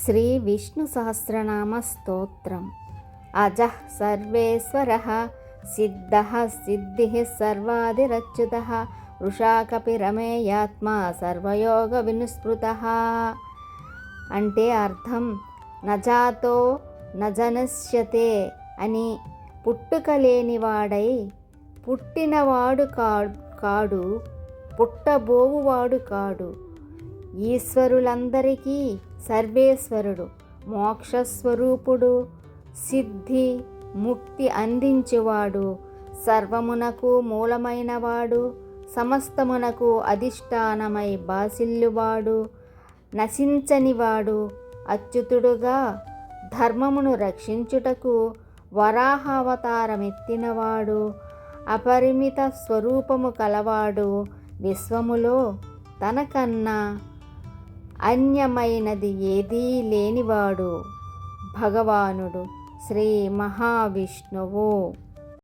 శ్రీ విష్ణు సహస్రనామ స్తోత్రం. అజః సర్వేశ్వరః సిద్ధః సిద్ధిః సర్వాదిరచ్యుతః వృషాకపిరమేయాత్మ సర్వయోగ వినుస్మృతః. అంటే అర్థం నజాతో నజనశ్యతే అని, పుట్టుక లేనివాడై పుట్టినవాడు కాడు, పుట్టబోవువాడు కాడు. ఈశ్వరులందరికీ సర్వేశ్వరుడు, మోక్షస్వరూపుడు, సిద్ధి ముక్తి అందించువాడు, సర్వమునకు మూలమైనవాడు, సమస్తమునకు అధిష్టానమై బాసిల్లువాడు, నశించనివాడు, అచ్యుతుడుగా ధర్మమును రక్షించుటకు వరాహావతారమెత్తినవాడు, అపరిమిత స్వరూపము కలవాడు, విశ్వములో తనకన్నా అన్యమైనది ఏదీ లేనివాడు భగవానుడు శ్రీ మహావిష్ణువు.